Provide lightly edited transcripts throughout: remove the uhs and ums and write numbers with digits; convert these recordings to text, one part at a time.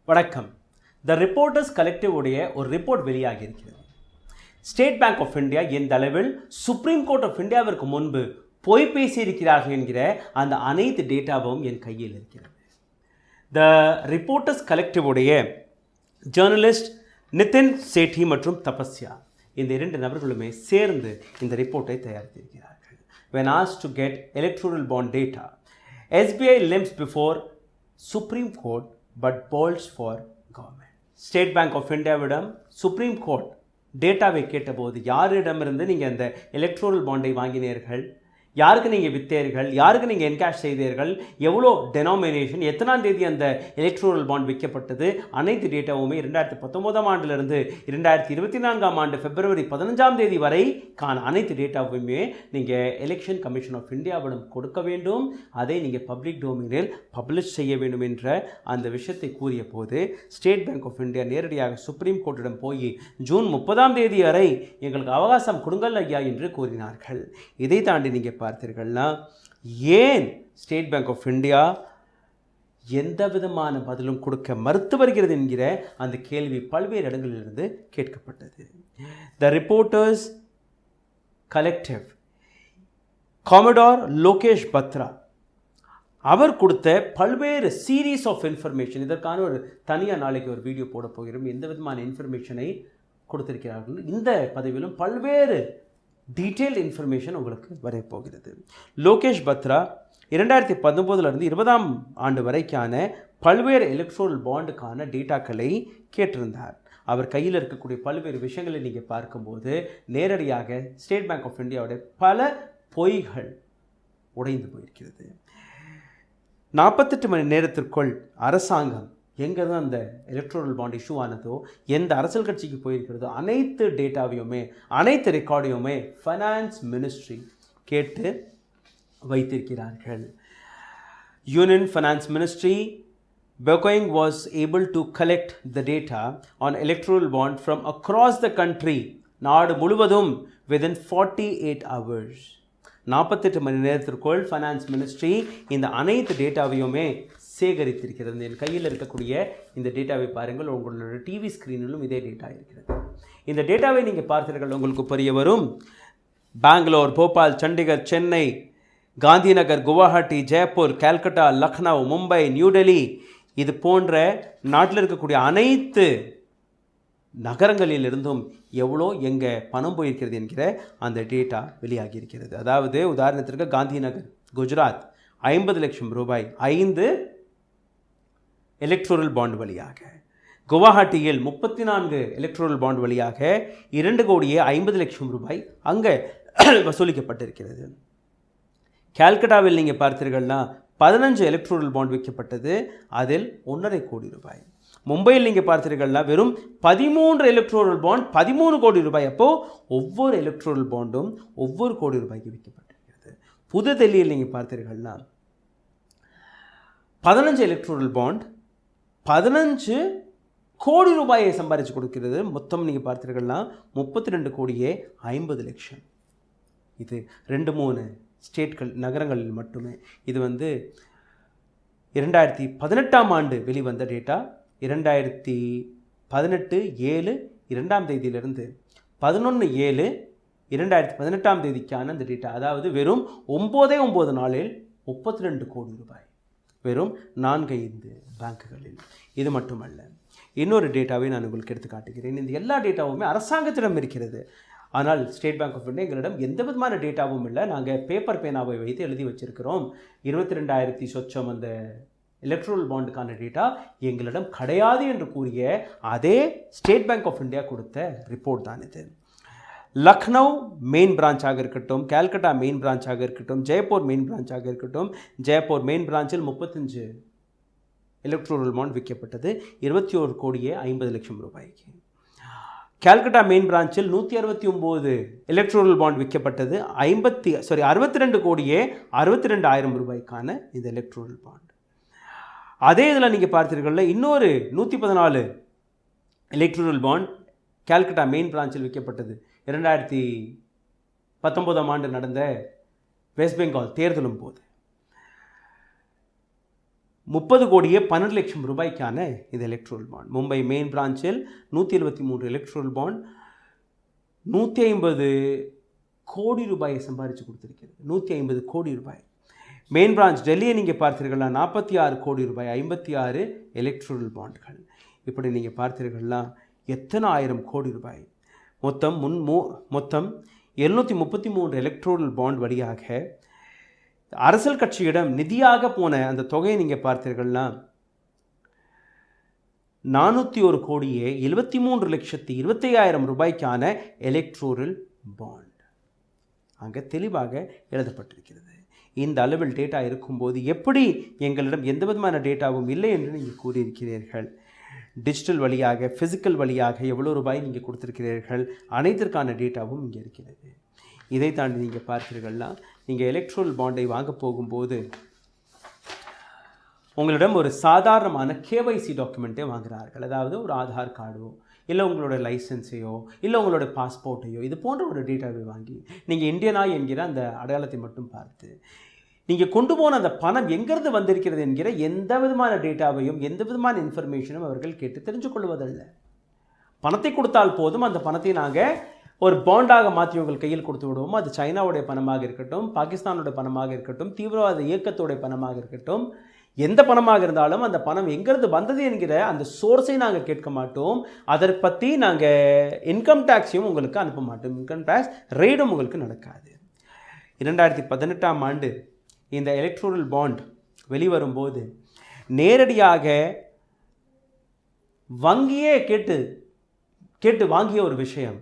வணக்கம். த reporters collective உடைய ஒரு ரிப்போர்ட் வெளியாகி இருக்கிறது. ஸ்டேட் பேங்க் ஆஃப் இந்தியா எந்த அளவில் சுப்ரீம் கோர்ட் ஆஃப் இந்தியாவிற்கு முன்பு பொய் பேசியிருக்கிறார்கள் என்கிற அந்த அனைத்து டேட்டாவும் என் கையில் இருக்கிறது. த ரிப்போர்ட்டர்ஸ் கலெக்டிவ் உடைய ஜேர்னலிஸ்ட் நிதின் சேட்டி மற்றும் தபஸ்யா இந்த இரண்டு நபர்களுமே சேர்ந்து இந்த ரிப்போர்ட்டை தயாரித்திருக்கிறார்கள். When asked to get electoral bond data, SBI limps before Supreme Court but bolts for government. State Bank of இந்தியாவிடம் சுப்ரீம் கோர்ட் டேட்டாவை கேட்டபோது யாரிடமிருந்து நீங்கள் அந்த எலக்ட்ரோரல் பாண்டை வாங்கினீர்கள், யாருக்கு நீங்கள் விற்றீர்கள், யாருக்கு நீங்கள் என்கேஷ் செய்தீர்கள், எவ்வளோ டெனாமினேஷன், எத்தனாம் தேதி அந்த எலக்ட்ரோரல் பாண்ட் விற்கப்பட்டது, அனைத்து டேட்டாவுமே 2019 ஆண்டிலிருந்து 2024 ஆண்டு பிப்ரவரி 15 தேதி வரை அனைத்து டேட்டாவுமே நீங்கள் எலெக்ஷன் கமிஷன் ஆஃப் இந்தியாவிடம் கொடுக்க வேண்டும். அதை நீங்கள் பப்ளிக் டொமைனில் பப்ளிஷ் செய்ய வேண்டும் என்ற அந்த விஷயத்தை கூறிய போது ஸ்டேட் பேங்க் ஆஃப் இந்தியா நேரடியாக சுப்ரீம் கோர்ட்டிடம் போய் ஜூன் 30 தேதி வரை எங்களுக்கு அவகாசம் கொடுங்கள் ஐயா என்று கூறினார்கள். இதை தாண்டி நீங்கள் பார்த்தீர்கள்னா ஏன் ஸ்டேட் பேங்க் ஆஃப் இந்தியா எந்த விதமான பதிலும் கொடுக்க மறுத்து வருகிறது என்கிற அந்த கேள்வி பல்வேறு இடங்களிலிருந்து கேட்கப்பட்டது. த ரிப்போர்ட்டர்ஸ் கலெக்டிவ் காமடார் லோகேஷ் பத்ரா அவர் கொடுத்த பல்வேறு சீரீஸ் ஆஃப் இன்ஃபர்மேஷன், இதற்கான ஒரு தனியாக நாளைக்கு ஒரு வீடியோ போட போகிறோம், எந்த விதமான இன்ஃபர்மேஷனை கொடுத்திருக்கிறார்கள். இந்த பதிவிலும் பல்வேறு டீட்டெயில் இன்ஃபர்மேஷன் உங்களுக்கு வரப்போகிறது. லோகேஷ் பத்ரா 2019 20 ஆண்டு வரைக்கான பல்வேறு எலக்ட்ரோரல் பாண்டுக்கான டேட்டாக்களை கேட்டிருந்தார். அவர் கையில் இருக்கக்கூடிய பல்வேறு விஷயங்களை நீங்கள் பார்க்கும்போது நேரடியாக ஸ்டேட் பேங்க் ஆஃப் இந்தியாவுடைய பல பொய்கள் உடைந்து போயிருக்கிறது. 48 மணி நேரத்திற்குள் அரசாங்கம் எங்கே தான் அந்த எலக்ட்ரோரல் பாண்ட் இஷ்யூ ஆனதோ, எந்த அரசியல் கட்சிக்கு போயிருக்கிறதோ அனைத்து டேட்டாவையுமே அனைத்து ரெக்கார்டையுமே ஃபைனான்ஸ் மினிஸ்ட்ரி கேட்டு வைத்திருக்கிறார்கள். Union finance ministry Bekoing was able to collect the data on electoral bond from across the country, நாடு முழுவதும் within 48 hours. 48 மணி நேரத்திற்குள் ஃபைனான்ஸ் மினிஸ்ட்ரி இந்த அனைத்து டேட்டாவையுமே சேகரித்திருக்கிறது. என் கையில் இருக்கக்கூடிய இந்த டேட்டாவை பாருங்கள், உங்களோட டிவி ஸ்க்ரீனிலும் இதே டேட்டா இருக்கிறது. இந்த டேட்டாவை நீங்கள் பார்த்தீர்கள் உங்களுக்கு புரிய வரும். பெங்களூர், போபால், சண்டிகர், சென்னை, காந்திநகர், குவாஹாட்டி, ஜெய்ப்பூர், கல்கட்டா, லக்னோ, மும்பை, நியூ டெல்லி இது போன்ற நாட்டில் இருக்கக்கூடிய அனைத்து நகரங்களிலிருந்தும் எவ்வளோ எங்கே பணம் போயிருக்கிறது என்கிற அந்த டேட்டா வெளியாகி இருக்கிறது. அதாவது உதாரணத்திற்கு காந்திநகர் குஜராத் 50 லட்சம் ரூபாய் 5 எலக்ட்ரோரல் பாண்ட் வழியாக, குவாஹாட்டியில் 34 எலக்ட்ரோரல் பாண்ட் வழியாக 2,50,00,000 ரூபாய் அங்கே வசூலிக்கப்பட்டிருக்கிறது. கல்கட்டாவில் நீங்கள் பார்த்தீர்கள்னா 15 எலக்ட்ரோரல் பாண்ட் விற்கப்பட்டது, அதில் 1.5 கோடி ரூபாய். மும்பையில் நீங்கள் பார்த்தீர்கள்னா வெறும் 13 எலக்ட்ரோரல் பாண்ட் 13 கோடி ரூபாய். அப்போது ஒவ்வொரு எலக்ட்ரோரல் பாண்டும் ஒவ்வொரு கோடி ரூபாய்க்கு விற்கப்பட்டிருக்கிறது. புது டெல்லியில் நீங்கள் பார்த்தீர்கள்னா 15 எலக்ட்ரோரல் பாண்ட் 15 கோடி ரூபாயை சம்பாதிச்சு கொடுக்கிறது. மொத்தம் நீங்கள் பார்த்தீர்கள்னா 32 கோடியே 50 லட்சம். இது 2-3 ஸ்டேட்கள் நகரங்களில் மட்டுமே. இது 2018 ஆண்டு வெளிவந்த டேட்டா. 2018/7 2ஆம் தேதியிலிருந்து 11/7/2018 தேதிக்கான அந்த டேட்டா. அதாவது வெறும் 9 நாளில் 32 கோடி ரூபாய் வெறும் 4-5 பேங்குகளில். இது மட்டுமல்ல, இன்னொரு டேட்டாவை நான் உங்களுக்கு எடுத்து காட்டுகிறேன். இந்த எல்லா டேட்டாவுமே அரசாங்கத்திடம் இருக்கிறது. ஆனால் ஸ்டேட் பேங்க் ஆஃப் இந்தியா எங்களிடம் எந்த விதமான டேட்டாவும் இல்லை. நாங்கள் பேப்பர் பேனாவை வைத்து எழுதி வச்சிருக்கிறோம். 22,000 சொச்சம் அந்த எலக்ட்ரோரல் பாண்டுக்கான டேட்டா எங்களிடம் கிடையாது என்று கூறிய அதே ஸ்டேட் பேங்க் ஆஃப் இந்தியா கொடுத்த ரிப்போர்ட் தான் இது. லக்னோ மெயின் பிரான்ச்சாக இருக்கட்டும், கல்கட்டா மெயின் பிரான்ச்சாக இருக்கட்டும், ஜெய்ப்பூர் மெயின் பிரான்ச்சாக இருக்கட்டும், ஜெய்ப்பூர் மெயின் பிரான்ச்சில் 35 எலக்ட்ரோரல் பாண்ட் விற்கப்பட்டது 21 கோடியே 50 லட்சம் ரூபாய்க்கு. கல்கட்டா மெயின் பிரான்ச்சில் 169 எலக்ட்ரோரல் பாண்ட் விற்கப்பட்டது 62 கோடியே 62,000 ரூபாய்க்கான இந்த எலக்ட்ரோரல் பாண்ட். அதே இதில் நீங்கள் பார்த்தீர்கள்ல இன்னொரு 114 எலக்ட்ரோரல் பாண்ட் கல்கட்டா மெயின் பிரான்ச்சில் விற்கப்பட்டது 2019 ஆண்டு நடந்த வெஸ்ட் பெங்கால் தேர்தலும் போது. 30 கோடியே 12 லட்சம் ரூபாய்க்கான இது எலக்ட்ரோல் பாண்ட். மும்பை மெயின் பிரான்ச்சில் 173 எலக்ட்ரோல் பாண்ட் 150 கோடி ரூபாயை சம்பாதிச்சு கொடுத்துருக்கிறது. 150 கோடி ரூபாய். மெயின் பிரான்ச் டெல்லியை நீங்கள் பார்த்தீர்களா 46 கோடி ரூபாய் 56 எலக்ட்ரோல் பாண்டுகள். இப்படி நீங்கள் பார்த்தீர்களா எத்தனை ஆயிரம் கோடி ரூபாய். மொத்தம் 733 எலக்ட்ரோல் பாண்ட் வழியாக அரசியல் கட்சியிடம் நிதியாக போன அந்த தொகையை நீங்கள் பார்த்தீர்கள்னா 401 கோடியே 73,25,000 ரூபாய்க்கான எலக்ட்ரோரல் பாண்ட் அங்கே தெளிவாக எழுதப்பட்டிருக்கிறது. இந்த அளவில் டேட்டா இருக்கும்போது எப்படி எங்களிடம் எந்த விதமான டேட்டாவும் இல்லை என்று நீங்கள் கூறியிருக்கிறீர்கள். டிஜிட்டல் வழியாக ஃபிசிக்கல் வழியாக எவ்வளோ ரூபாய் நீங்கள் கொடுத்துருக்கிறீர்கள், அனைத்திற்கான டேட்டாவும் இங்கே இருக்கிறது. இதை தாண்டி நீங்கள் பார்த்தீர்கள்னா நீங்கள் எலக்ட்ரோல் பாண்டை வாங்க போகும்போது உங்களிடம் ஒரு சாதாரணமான கேஒய்சி டாக்குமெண்ட்டே வாங்குகிறார்கள். அதாவது ஒரு ஆதார் கார்டோ இல்லை உங்களோட லைசன்ஸையோ இல்லை உங்களோட பாஸ்போர்ட்டையோ இது போன்ற ஒரு டேட்டாவை வாங்கி நீங்கள் இந்தியனா என்கிற அந்த அடையாளத்தை மட்டும் பார்த்து நீங்கள் கொண்டு போன அந்த பணம் எங்கிருந்து வந்திருக்கிறது என்கிற எந்த விதமான டேட்டாவையும் எந்த விதமான இன்ஃபர்மேஷனும் அவர்கள் கேட்டு தெரிஞ்சு கொள்வதில்லை. பணத்தை கொடுத்தால் போதும், அந்த பணத்தை நாங்கள் ஒரு பாண்டாக மாற்றி உங்கள் கையில் கொடுத்து விடுவோம். அது சைனாவுடைய பணமாக இருக்கட்டும், பாகிஸ்தானுடைய பணமாக இருக்கட்டும், தீவிரவாத இயக்கத்தோடைய பணமாக இருக்கட்டும், எந்த பணமாக இருந்தாலும் அந்த பணம் எங்கிருந்து வந்தது என்கிற அந்த சோர்ஸை நாங்கள் கேட்க மாட்டோம். அதை பற்றி நாங்கள் இன்கம் டேக்ஸையும் உங்களுக்கு அனுப்ப மாட்டோம். இன்கம் டேக்ஸ் ரெய்டும் உங்களுக்கு நடக்காது. 2018ஆம் ஆண்டு இந்த எலக்ட்ரோரல் பாண்ட் வெளிவரும்போது நேரடியாக வங்கியே கேட்டு வாங்கிய ஒரு விஷயம்,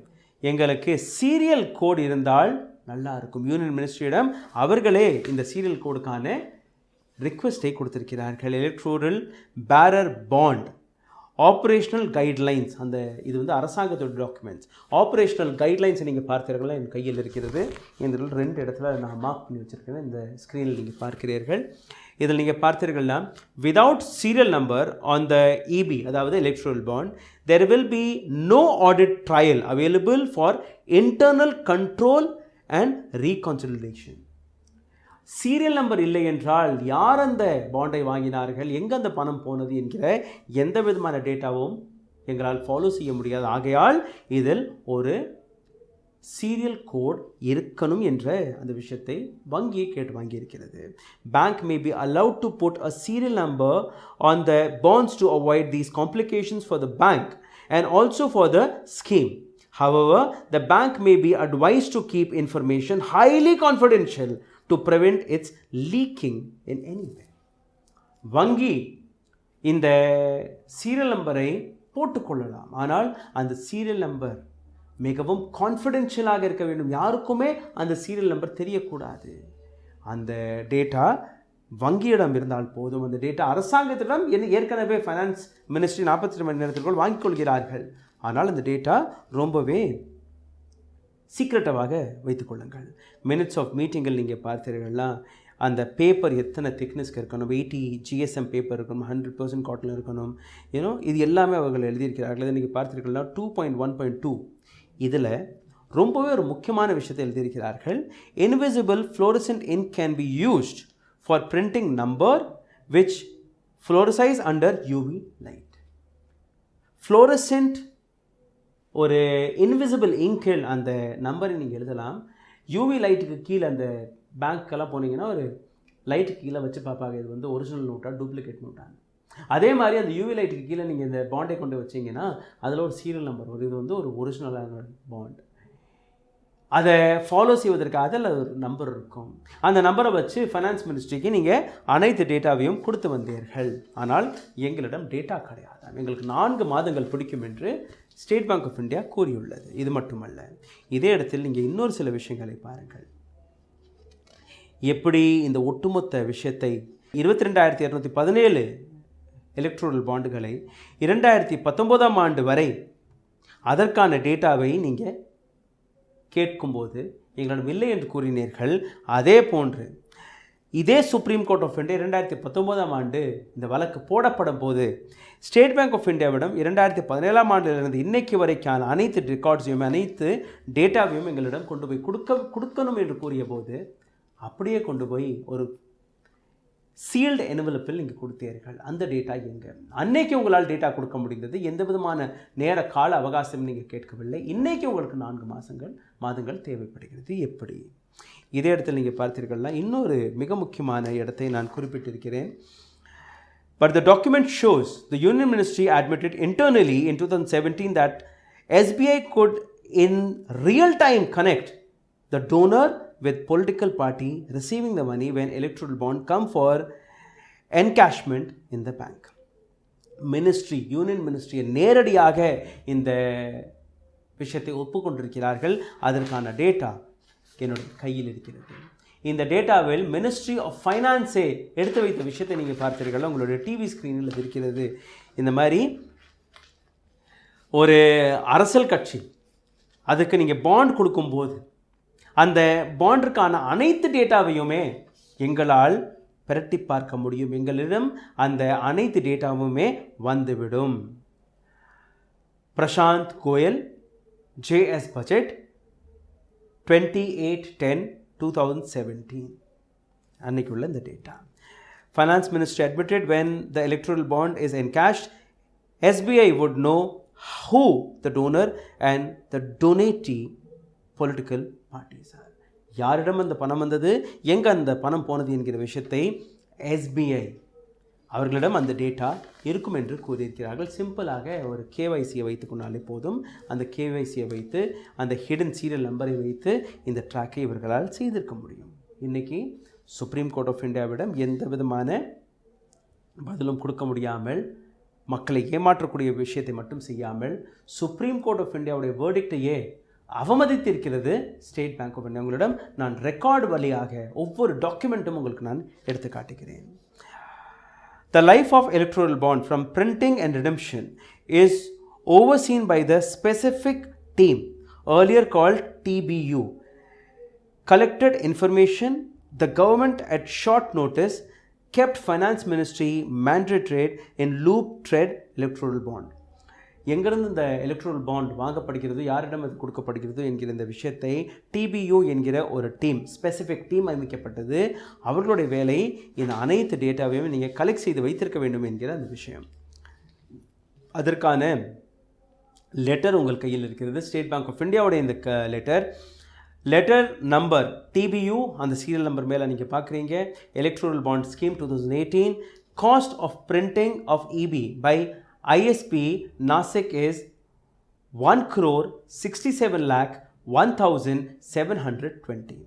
எங்களுக்கு சீரியல் கோடு இருந்தால் நல்லா இருக்கும். யூனியன் மினிஸ்ட்ரியிடம் அவர்களே இந்த சீரியல் கோடுக்கான ரிக்வெஸ்ட்டை கொடுத்திருக்கிறார்கள். எலக்ட்ரோரல் பேரர் பாண்ட் ஆப்ரேஷனல் கைட்லைன்ஸ், அந்த இது வந்து அரசாங்கத்தோட டாக்குமெண்ட்ஸ். ஆப்ரேஷனல் கைட்லைன்ஸ் நீங்கள் பார்த்தீர்களா என் கையில் இருக்கிறது. இதில் 2 இடத்துல நான் மார்க் பண்ணி வச்சுருக்கேன். இந்த ஸ்க்ரீனில் நீங்கள் பார்க்கிறீர்கள். இதில் நீங்கள் பார்த்தீர்கள்னா without serial number on the EB, அதாவது electoral bond, there will be no audit trial available for internal control and reconciliation. Serial number இல்லை என்றால் யார் அந்த பாண்டை வாங்கினார்கள், எங்கே அந்த பணம் போனது என்கிற எந்த விதமான டேட்டாவும் எங்களால் ஃபாலோ செய்ய முடியாது. ஆகையால் இதில் ஒரு சீரியல் கோட் இருக்கணும் என்ற அந்த விஷயத்தை வங்கியை கேட்டு வாங்கியிருக்கிறது. Bank may be allowed to put a serial number on the bonds to avoid these complications for the bank and also for the scheme. However, the bank may be advised to keep information highly confidential to prevent its leaking in any way. வங்கி இந்த serial நம்பரை போட்டுக்கொள்ளலாம், ஆனால் அந்த serial number மிகவும் கான்ஃபிடென்ஷியலாக இருக்க வேண்டும். யாருக்குமே அந்த சீரியல் நம்பர் தெரியக்கூடாது. அந்த டேட்டா வங்கியிடம் இருந்தால் போதும். அந்த டேட்டா அரசாங்கத்திடம் ஏற்கனவே ஃபைனான்ஸ் மினிஸ்ட்ரி 48 மணி நேரத்திற்குள் வாங்கிக் கொள்கிறார்கள். ஆனால் அந்த டேட்டா ரொம்பவே சீக்ரெட்டாக வைத்துக்கொள்ளுங்கள். மினிட்ஸ் ஆஃப் மீட்டிங்கில் நீங்கள் பார்த்தீர்கள்னா அந்த பேப்பர் எத்தனை திக்னஸ்க்கு இருக்கணும், 80 GSM பேப்பர் இருக்கணும், 100% காட்டன் இருக்கணும், இது எல்லாமே அவர்கள் எழுதியிருக்கிறார்கள். இதை நீங்கள் பார்த்தீர்கள்னா 2.1.2 இதில் ரொம்பவே ஒரு முக்கியமான விஷயத்தை எழுதியிருக்கிறார்கள். Invisible fluorescent ink can be used for printing number which fluoresces under UV light. Fluorescent ஒரு இன்விசிபிள் இங்கில் அந்த நம்பரை நீங்கள் எழுதலாம். யூவி லைட்டுக்கு கீழே அந்த பேங்க்கெல்லாம் போனீங்கன்னா ஒரு லைட்டுக்கு கீழே வச்சு பார்ப்பாங்க இது வந்து ஒரிஜினல் நோட்டா டூப்ளிகேட் நோட்டான்னு. அதே மாதிரி அந்த யூவி லைட்டுக்கு கீழே நீங்கள் இந்த பாண்டை கொண்டு வச்சிங்கன்னா அதில் ஒரு சீரியல் நம்பர் வரும். இது வந்து ஒரு ஒரிஜினலான பாண்ட். அதை ஃபாலோ செய்வதற்காக அதில் ஒரு நம்பர் இருக்கும். அந்த நம்பரை வச்சு ஃபைனான்ஸ் மினிஸ்ட்ரிக்கு நீங்கள் அனைத்து டேட்டாவையும் கொடுத்து வந்தீர்கள். ஆனால் எங்களிடம் டேட்டா கிடையாது, எங்களுக்கு 4 மாதங்கள் பிடிக்கும் என்று ஸ்டேட் பேங்க் ஆஃப் இந்தியா கூறியுள்ளது. இது மட்டுமல்ல, இதே இடத்தில் நீங்கள் இன்னொரு சில விஷயங்களை பாருங்கள். எப்படி இந்த ஒட்டுமொத்த விஷயத்தை 22,217 எலக்ட்ரோரல் பாண்டுகளை 2019ஆம் ஆண்டு வரை அதற்கான டேட்டாவை நீங்கள் கேட்கும்போது எங்களிடம் இல்லை என்று கூறினீர்கள். அதே போன்று இதே சுப்ரீம் கோர்ட் ஆஃப் இந்தியா 2019ஆம் ஆண்டு இந்த வழக்கு போடப்படும் போது ஸ்டேட் பேங்க் ஆஃப் இந்தியாவிடம் 2017ஆம் ஆண்டிலிருந்து இன்னைக்கு வரைக்கான அனைத்து ரெக்கார்ட்ஸையும் அனைத்து டேட்டாவையும் எங்களிடம் கொண்டு போய் கொடுக்கணும் என்று கூறிய போது அப்படியே கொண்டு போய் ஒரு சீல்டு என்வலப்பில் நீங்கள் கொடுத்தீர்கள். அந்த டேட்டா எங்கே? அன்னைக்கு உங்களால் டேட்டா கொடுக்க முடிந்தது, எந்த விதமான நேர கால அவகாசம் நீங்கள் கேட்கவில்லை. இன்றைக்கி உங்களுக்கு 4 மாதங்கள் தேவைப்படுகிறது. எப்படி? இதே இடத்துல நீங்கள் பார்த்தீர்கள்னா இன்னொரு மிக முக்கியமான இடத்தை நான் குறிப்பிட்டிருக்கிறேன். But the document shows the Union Ministry admitted internally in 2017 that SBI could in real time connect the donor with political party receiving the money when electoral bond come for encashment in the bank. Ministry, Union Ministry நேரடியாக இந்த விஷயத்தை ஒப்புக்கொண்டிருக்கிறார்கள். அதற்கான data என்னுடைய கையில் இருக்கிறது. இந்த டேட்டாவில் ministry of ஃபைனான்ஸே எடுத்து வைத்த விஷயத்தை நீங்கள் பார்த்தீர்கள். உங்களுடைய டிவி ஸ்க்ரீனில் இருக்கிறது. இந்த மாதிரி ஒரு அரசியல் கட்சி அதுக்கு நீங்கள் பாண்ட் கொடுக்கும்போது அந்த பாண்டிற்கான அனைத்து டேட்டாவையுமே எங்களால் பிரட்டி பார்க்க முடியும். எங்களிடம் அந்த அனைத்து டேட்டாவுமே வந்துவிடும். பிரசாந்த் கோயல், JS பட்ஜெட் 28/10/2017 அன்னைக்குள்ள இந்த data. Finance Ministry admitted when the electoral bond is encashed, SBI would know who the donor and the donatee political parties are. யாரிடம் அந்த பணம் வந்தது, எங்கே அந்த பணம் போனது என்கிற விஷயத்தை SBI அவர்களிடம் அந்த டேட்டா இருக்கும் என்று கூறியிருக்கிறார்கள். சிம்பிளாக ஒரு KYCயை வைத்துக்கொண்டாலே போதும். அந்த KYCயை வைத்து அந்த ஹிடன் சீரியல் நம்பரை வைத்து இந்த ட்ராக்கை இவர்களால் செய்திருக்க முடியும். இன்றைக்கி சுப்ரீம் கோர்ட் ஆஃப் இந்தியாவிடம் எந்த விதமான பதிலும் கொடுக்க முடியாமல், மக்களை ஏமாற்றக்கூடிய விஷயத்தை மட்டும் செய்யாமல், சுப்ரீம் கோர்ட் ஆஃப் இந்தியாவுடைய வேர்டிக்டையே அவமதித்திருக்கிறது ஸ்டேட் பேங்க் ஆஃப் இந்தியா. உங்களிடம் நான் ரெக்கார்டு வழியாக ஒவ்வொரு டாக்குமெண்ட்டும் உங்களுக்கு நான் எடுத்து காட்டுகிறேன். The life of electoral bond from printing and redemption is overseen by the specific team, earlier called TBU. Collected information, the government at short notice kept Finance Ministry mandatory in loop thread electoral bond. எங்கிருந்து இந்த electoral bond வாங்கப்படுகிறது, யாரிடம் அது கொடுக்கப்படுகிறது என்கிற இந்த விஷயத்தை TBU என்கிற ஒரு டீம், ஸ்பெசிஃபிக் டீம் அமைக்கப்பட்டது. அவர்களுடைய வேலை இந்த அனைத்து டேட்டாவையும் நீங்கள் கலெக்ட் செய்து வைத்திருக்க வேண்டும் என்கிற அந்த விஷயம். அதற்கான லெட்டர் உங்கள் கையில் இருக்கிறது. ஸ்டேட் பேங்க் ஆஃப் இந்தியாவுடைய இந்த லெட்டர் நம்பர் TBU, அந்த சீரியல் நம்பர் மேலே நீங்கள் பார்க்குறீங்க. Electoral bond scheme 2018, cost of printing of EB by ISP Nasik is 1,67,01,720.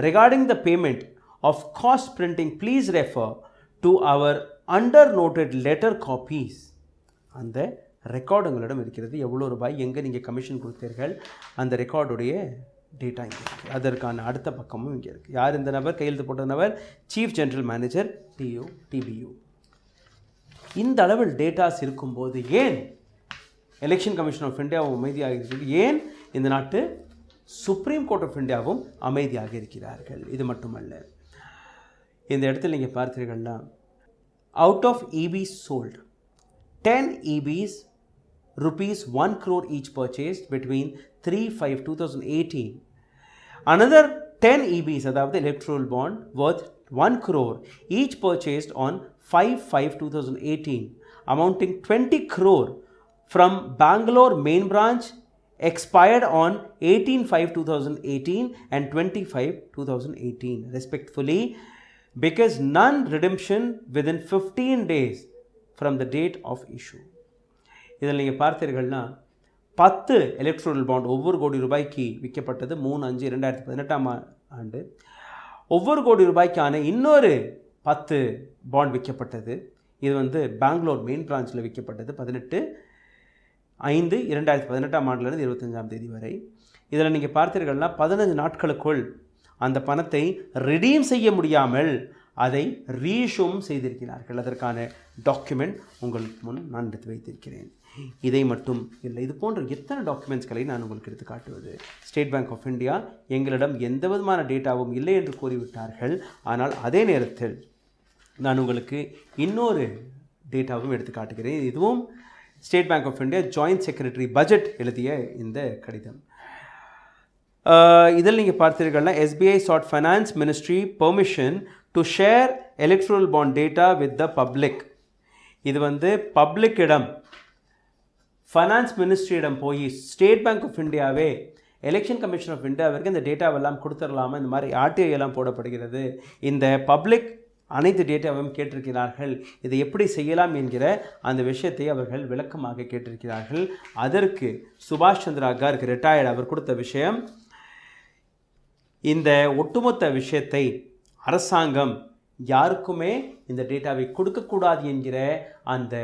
Regarding the payment of cost printing, please refer to our undernoted letter copies. அந்த record உங்களிடம் இருக்கிறது. எவ்வளோ ரூபாய், எங்கே நீங்கள் கமிஷன் கொடுத்தீர்கள், அந்த ரெக்கார்டுடைய டேட்டா இங்கே இருக்குது. அதற்கான அடுத்த பக்கமும் இங்கே இருக்குது. யார் இந்த நபர், கையெழுத்து போட்ட நபர்? Chief general manager TBU. இந்த அளவில் டேட்டாஸ் இருக்கும்போது ஏன் எலெக்ஷன் கமிஷன் ஆஃப் இந்தியாவும் அமைதியாக இருக்கிறது, ஏன் இந்த நாட்டு சுப்ரீம் கோர்ட் ஆஃப் இந்தியாவும் அமைதியாக இருக்கிறார்கள்? இது மட்டுமல்ல, இந்த இடத்துல நீங்கள் பார்த்தீர்கள்னா out of EBs sold, 10 EBs rupees 1 crore each purchased between 3/5/2018. Another 10 EBs, அதாவது electoral bond worth 1 crore each purchased on 5/5/2018, amounting 20 crore from Bangalore main branch, expired on 18/5/2018 and 20/5/2018 respectively, because none redemption within 15 days from the date of issue. இதில் நீங்கள் பார்த்தீர்கள்னா 10 electoral bond ஒவ்வொரு கோடி ரூபாய்க்கு விற்கப்பட்டது 3/5/2018 ஒவ்வொரு கோடி ரூபாய்க்கான இன்னொரு 10 பாண்ட் விற்கப்பட்டது. இது பெங்களூர் மெயின் பிரான்ச்சில் விற்கப்பட்டது 18/5/2018 25 வரை. இதில் நீங்கள் பார்த்தீர்கள்னா 15 நாட்களுக்குள் அந்த பணத்தை ரிடீம் செய்ய முடியாமல் அதை ரீஷூம் செய்திருக்கிறார்கள். அதற்கான டாக்குமெண்ட் உங்களுக்கு முன் நான் எடுத்து வைத்திருக்கிறேன். இதை மட்டும் இல்லை, இது போன்ற எத்தனை டாக்குமெண்ட்ஸ்களை நான் உங்களுக்கு எடுத்து காட்டுவது? ஸ்டேட் பேங்க் ஆஃப் இந்தியா எங்களிடம் எந்த விதமான டேட்டாவும் இல்லை என்று கூறிவிட்டார்கள். ஆனால் அதே நேரத்தில் நான் உங்களுக்கு இன்னொரு டேட்டாவும் எடுத்து காட்டுகிறேன். இதுவும் State Bank of India joint secretary budget எழுதிய இந்த கடிதம். இதில் நீங்கள் பார்த்தீர்கள்னா SBI sought Finance Ministry permission to share electoral bond data with the public. இது வந்து பப்ளிக்கிடம், ஃபைனான்ஸ் மினிஸ்ட்ரியிடம் போய் ஸ்டேட் பேங்க் ஆஃப் இந்தியாவே எலெக்ஷன் கமிஷன் ஆஃப் இந்தியாவிற்கு இந்த டேட்டாவெல்லாம் கொடுத்துடலாமா, இந்த மாதிரி ஆர்டிஐ எல்லாம் போடப்படுகிறது. இந்த பப்ளிக் அனைத்து டேட்டாவையும் கேட்டிருக்கிறார்கள். இதை எப்படி செய்யலாம் என்கிற அந்த விஷயத்தை அவர்கள் விளக்கமாக கேட்டிருக்கிறார்கள். அதற்கு சுபாஷ் சந்திரா கர்க் ரிட்டையர்டு அவர் கொடுத்த விஷயம், இந்த ஒட்டுமொத்த விஷயத்தை அரசாங்கம் யாருக்குமே இந்த டேட்டாவை கொடுக்கக்கூடாது என்கிற அந்த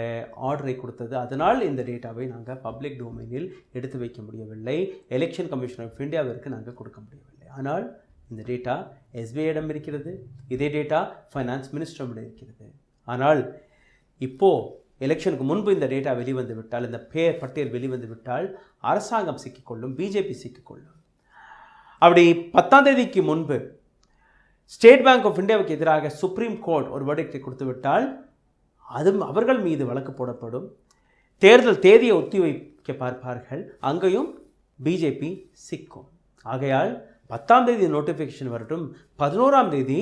ஆர்டரை கொடுத்தது. அதனால் இந்த டேட்டாவை நாங்கள் பப்ளிக் டொமைனில் எடுத்து வைக்க முடியவில்லை, எலெக்ஷன் கமிஷன் ஆஃப் இந்தியாவிற்கு நாங்கள் கொடுக்க முடியவில்லை. ஆனால் இந்த டேட்டா எஸ்பிஐயிடம் இருக்கிறது, இதே டேட்டா ஃபைனான்ஸ் மினிஸ்டரிடம் இருக்கிறது. ஆனால் இப்போது எலெக்ஷனுக்கு முன்பு இந்த டேட்டா வெளிவந்து விட்டால், இந்த பேர் பட்டியல் வெளிவந்து விட்டால் அரசாங்கம் சிக்கிக்கொள்ளும், பிஜேபி சிக்கிக்கொள்ளும். அப்படி 10ஆம் தேதிக்கு முன்பு ஸ்டேட் பேங்க் ஆஃப் இந்தியாவுக்கு எதிராக சுப்ரீம் கோர்ட் ஒரு வர்டிக்டை கொடுத்து விட்டால் அவர்கள் மீது வழக்கு போடப்படும், தேர்தல் தேதியை ஒத்தி வைக்க பார்ப்பார்கள், அங்கேயும் பிஜேபி சிக்கும். ஆகையால் 10ஆம் தேதி நோட்டிஃபிகேஷன் வரட்டும், 11ஆம் தேதி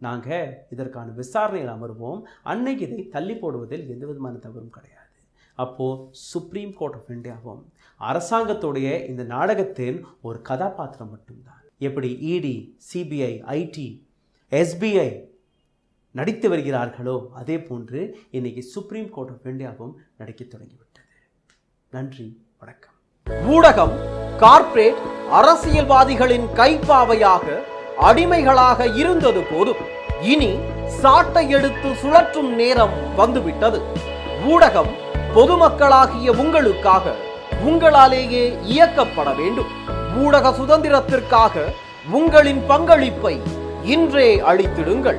நாங்கள் இதற்கான விசாரணையில் அமர்வோம். அன்னைக்கு இதை தள்ளி போடுவதில் எந்த விதமான தவறும் கிடையாது. அப்போது சுப்ரீம் கோர்ட் ஆஃப் இந்தியாவும் அரசாங்கத்துடைய இந்த நாடகத்தின் ஒரு கதாபாத்திரம் மட்டும்தான். எப்படி இடி, சிபிஐ, ஐடி, எஸ்பிஐ நடித்து வருகிறார்களோ அதே போன்று இன்னைக்கு சுப்ரீம் கோர்ட் ஆஃப் இந்தியாவும் நடிக்க தொடங்கிவிட்டது. நன்றி, வணக்கம். ஊடகம் கார்ப்பரேட் அரசியல்வாதிகளின் கைப்பாவையாக, அடிமைகளாக இருந்தது போதும். இனி சாட்டை எடுத்து சுழற்றும் நேரம் வந்துவிட்டது. ஊடகம் பொதுமக்களாகிய உங்களுக்காக, உங்களாலேயே இயக்கப்பட வேண்டும். ஊடக சுதந்திரத்திற்காக உங்களின் பங்களிப்பை இன்றே அளித்திடுங்கள்.